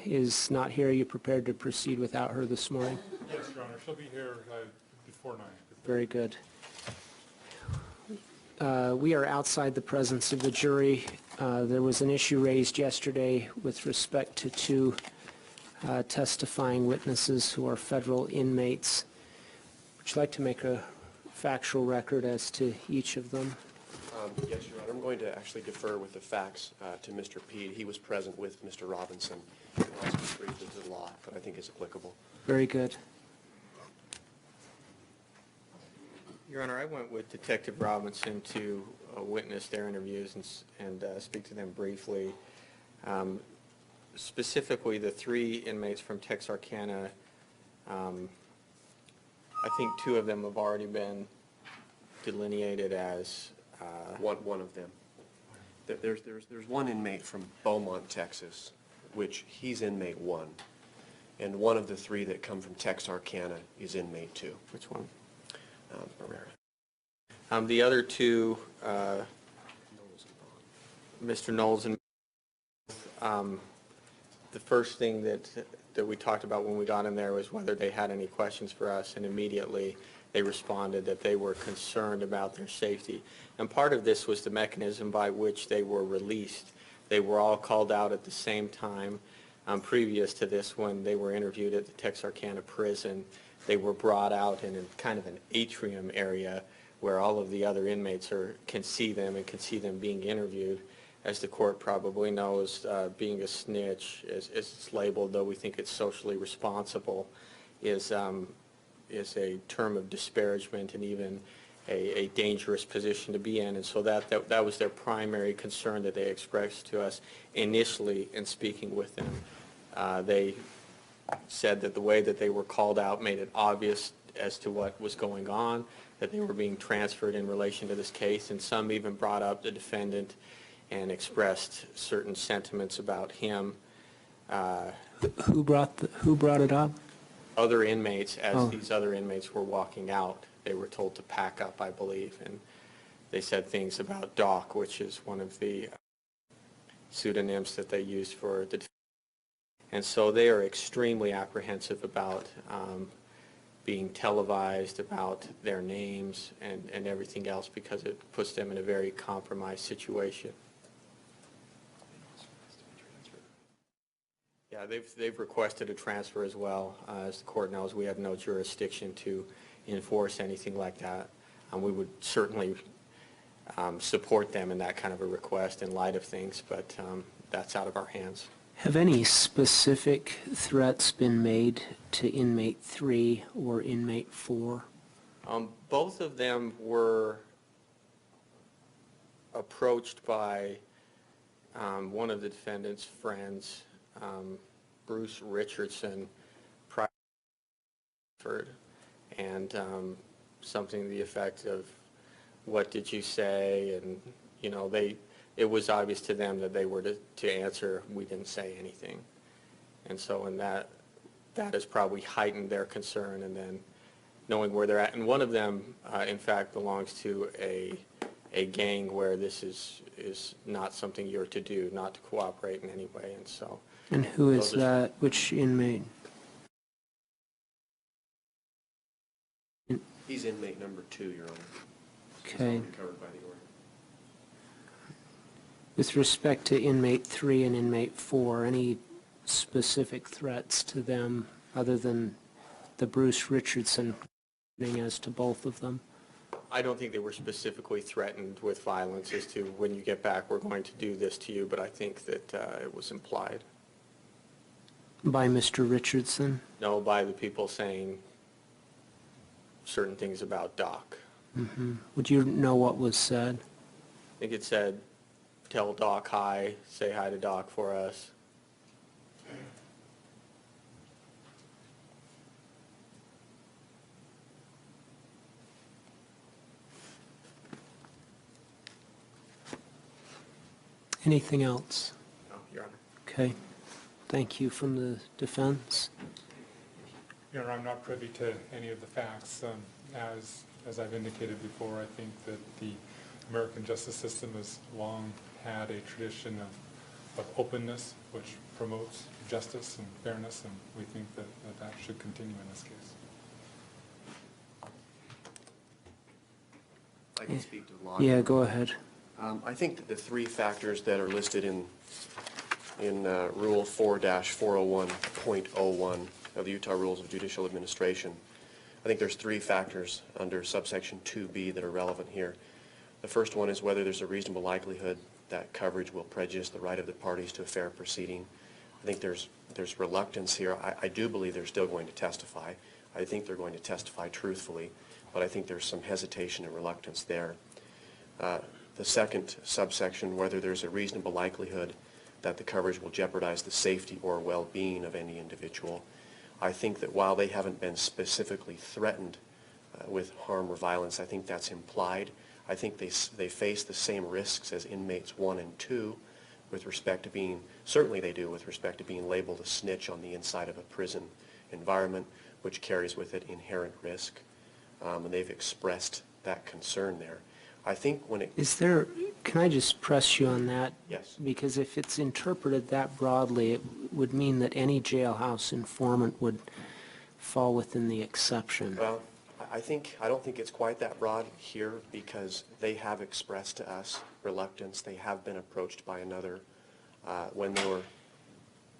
is not here. Are you prepared to proceed without her this morning? Yes, Your Honor. She'll be here before 9. Very good. We are outside the presence of the jury. There was an issue raised yesterday with respect to two testifying witnesses who are federal inmates. Would you like to make a factual record as to each of them? Yes, Your Honor. I'm going to actually defer with the facts to Mr. Peed. He was present with Mr. Robinson. He can also speak briefly to the law, but I think it's applicable. Very good. Your Honor, I went with Detective Robinson to witness their interviews and speak to them briefly. Specifically, the three inmates from Texarkana, I think two of them have already been delineated as... One of them. There's one inmate from Beaumont, Texas, which he's inmate 1. And one of the three that come from Texarkana is inmate 2. Which one? Barrera. The other two, Mr. Knowles and the first thing that we talked about when we got in there was whether they had any questions for us, and immediately they responded that they were concerned about their safety. And part of this was the mechanism by which they were released. They were all called out at the same time. Previous to this, when they were interviewed at the Texarkana prison, they were brought out in kind of an atrium area where all of the other inmates can see them and can see them being interviewed. As the court probably knows, being a snitch, as it's labeled, though we think it's socially responsible, is a term of disparagement and even a dangerous position to be in. And so that was their primary concern that they expressed to us initially in speaking with them. They said that the way that they were called out made it obvious as to what was going on, that they were being transferred in relation to this case, and some even brought up the defendant and expressed certain sentiments about him. Who brought it up? Other inmates, as these other inmates were walking out, they were told to pack up, I believe, and they said things about Doc, which is one of the pseudonyms that they used for the defendant. And so they are extremely apprehensive about being televised, about their names and everything else, because it puts them in a very compromised situation. Yeah, they've requested a transfer as well. As the court knows, we have no jurisdiction to enforce anything like that. We would certainly support them in that kind of a request in light of things, but that's out of our hands. Have any specific threats been made to inmate 3 or inmate 4? Both of them were approached by one of the defendant's friends, Bruce Richardson, and something to the effect of, "What did you say?" And you know, it was obvious to them that they were to answer, "We didn't say anything." And so in that has probably heightened their concern, and then knowing where they're at. And one of them, in fact, belongs to a gang where this is not something you're to do, not to cooperate in any way. And so. And who is that? Which inmate? He's inmate number 2, Your Honor. Okay. He's covered by the order. With respect to inmate 3 and inmate 4, any specific threats to them other than the Bruce Richardson as to both of them? I don't think they were specifically threatened with violence as to, when you get back, we're going to do this to you, but I think that it was implied. By Mr. Richardson? No, by the people saying certain things about Doc. Mm-hmm. Would you know what was said? I think it said, "Tell Doc hi, say hi to Doc for us." Anything else? No, Your Honor. Okay. Thank you. From the defense? Your Honor, I'm not privy to any of the facts. As I've indicated before, I think that the American justice system has long had a tradition of of openness, which promotes justice and fairness, and we think that that should continue in this case. I can speak to the law. Yeah, go ahead. I think that the three factors that are listed in Rule 4-401.01 of the Utah Rules of Judicial Administration, I think there's three factors under subsection 2B that are relevant here. The first one is whether there's a reasonable likelihood that coverage will prejudice the right of the parties to a fair proceeding. I think there's reluctance here. I do believe they're still going to testify. I think they're going to testify truthfully, but I think there's some hesitation and reluctance there. The second subsection, whether there's a reasonable likelihood that the coverage will jeopardize the safety or well-being of any individual. I think that while they haven't been specifically threatened with harm or violence, I think that's implied. I think they face the same risks as inmates 1 and 2 with respect to being, certainly they do with respect to being labeled a snitch on the inside of a prison environment, which carries with it inherent risk. And they've expressed that concern there. I think when it... Can I just press you on that? Yes. Because if it's interpreted that broadly, it would mean that any jailhouse informant would fall within the exception. Well, I don't think it's quite that broad here because they have expressed to us reluctance. They have been approached by another. When they were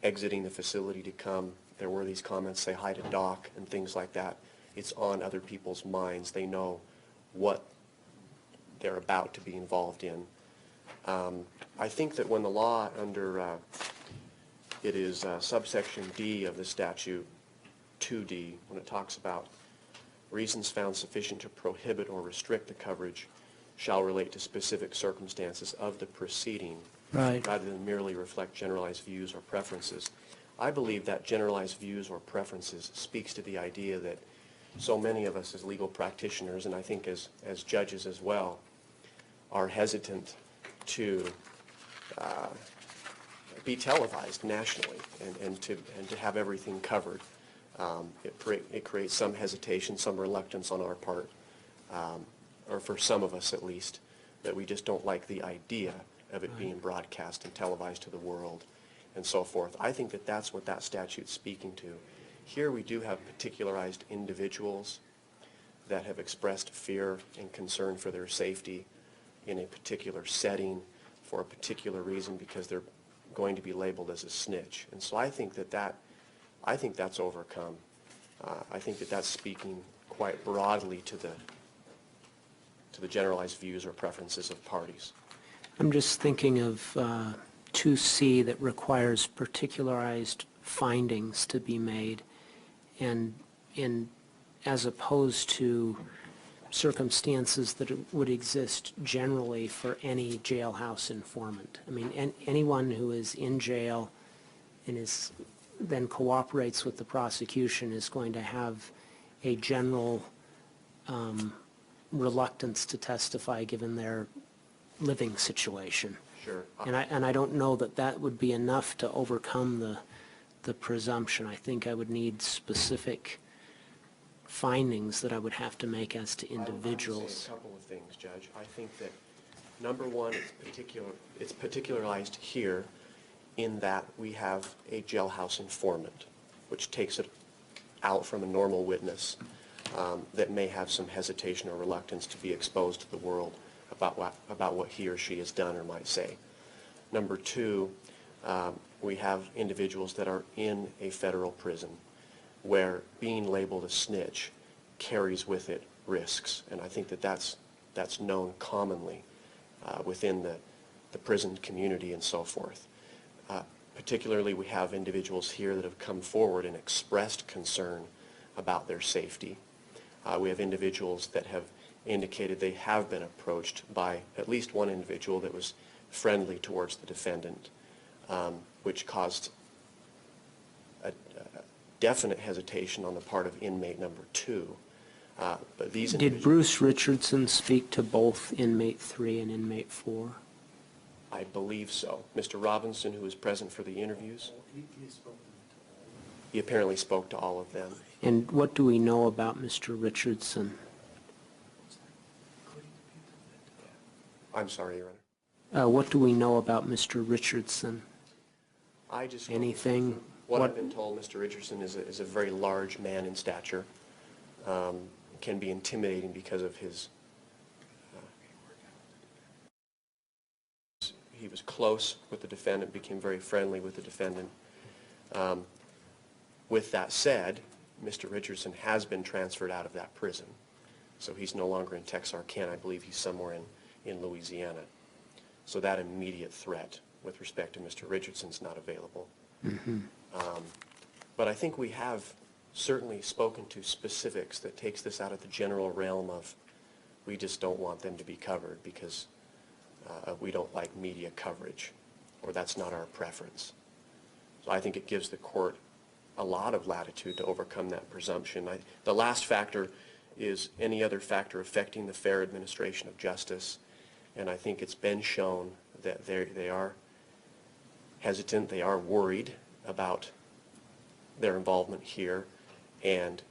exiting the facility to come, there were these comments, say hi to Doc and things like that. It's on other people's minds. They know what they're about to be involved in. I think that when the law under, it is subsection D of the statute, 2D, when it talks about reasons found sufficient to prohibit or restrict the coverage shall relate to specific circumstances of the proceeding, Right. rather than merely reflect generalized views or preferences. I believe that generalized views or preferences speaks to the idea that so many of us as legal practitioners, and I think as judges as well, are hesitant to be televised nationally and to have everything covered. It creates some hesitation, some reluctance on our part, or for some of us at least, that we just don't like the idea of it being broadcast and televised to the world and so forth. I think that that's what that statute's speaking to. Here we do have particularized individuals that have expressed fear and concern for their safety in a particular setting for a particular reason because they're going to be labeled as a snitch. And so I think that's overcome. I think that that's speaking quite broadly to the generalized views or preferences of parties. I'm just thinking of 2C that requires particularized findings to be made, and as opposed to circumstances that would exist generally for any jailhouse informant. I mean, anyone who is in jail and then cooperates with the prosecution is going to have a general reluctance to testify given their living situation. Sure. And I don't know that would be enough to overcome the presumption. I think I would need specific findings that I would have to make as to individuals. I would say a couple of things, Judge. I think that, number one, it's particularized here in that we have a jailhouse informant, which takes it out from a normal witness that may have some hesitation or reluctance to be exposed to the world about what he or she has done or might say. Number two, we have individuals that are in a federal prison where being labeled a snitch carries with it risks, and I think that that's known commonly within the prison community and so forth. Particularly, we have individuals here that have come forward and expressed concern about their safety. We have individuals that have indicated they have been approached by at least one individual that was friendly towards the defendant, which caused a definite hesitation on the part of inmate number 2. But these Did Bruce Richardson speak to both inmate 3 and inmate 4? I believe so. Mr. Robinson, who was present for the interviews, he apparently spoke to all of them. And what do we know about Mr. Richardson? I'm sorry, Your Honor. What do we know about Mr. Richardson? I just. anything? What I've been told, Mr. Richardson is a very large man in stature, can be intimidating because of his, he was close with the defendant, became very friendly with the defendant. With that said, Mr. Richardson has been transferred out of that prison, so he's no longer in Texarkana. I believe he's somewhere in Louisiana. So that immediate threat with respect to Mr. Richardson's not available. But I think we have certainly spoken to specifics that takes this out of the general realm of we just don't want them to be covered because we don't like media coverage, or that's not our preference. So I think it gives the court a lot of latitude to overcome that presumption. The last factor is any other factor affecting the fair administration of justice, and I think it's been shown that they are hesitant, they are worried about their involvement here, and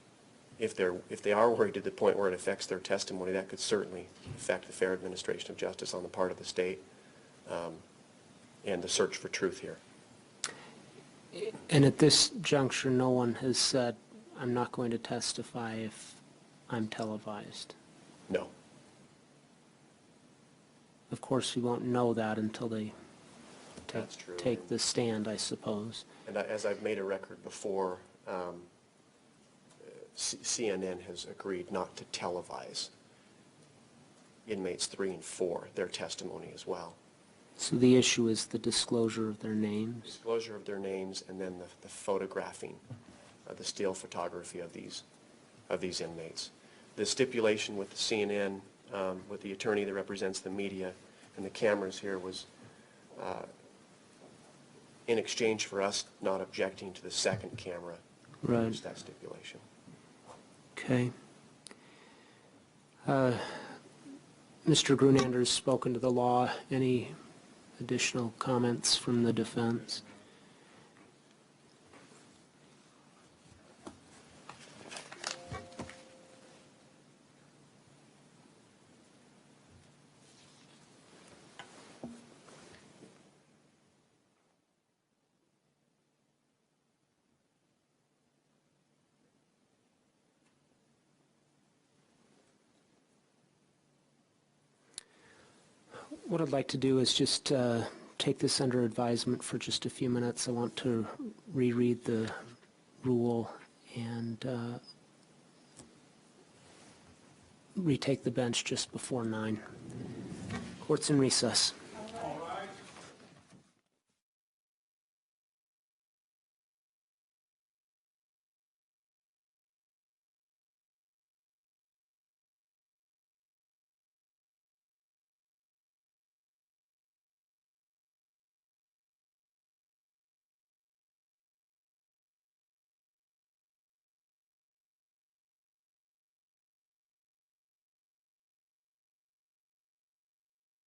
if they are worried to the point where it affects their testimony, that could certainly affect the fair administration of justice on the part of the state and the search for truth here. And at this juncture, no one has said, I'm not going to testify if I'm televised. No. Of course, we won't know that until they That's true. take the stand, I suppose. And as I've made a record before, CNN has agreed not to televise inmates 3 and 4, their testimony as well. So the issue is the disclosure of their names? Disclosure of their names and then the photographing, the still photography of these inmates. The stipulation with the CNN, with the attorney that represents the media and the cameras here was in exchange for us not objecting to the second camera. Right. Use that stipulation. Okay. Mr. Grunander's spoken to the law. Any additional comments from the defense? What I'd like to do is just take this under advisement for just a few minutes. I want to reread the rule and retake the bench just before 9. Court's in recess.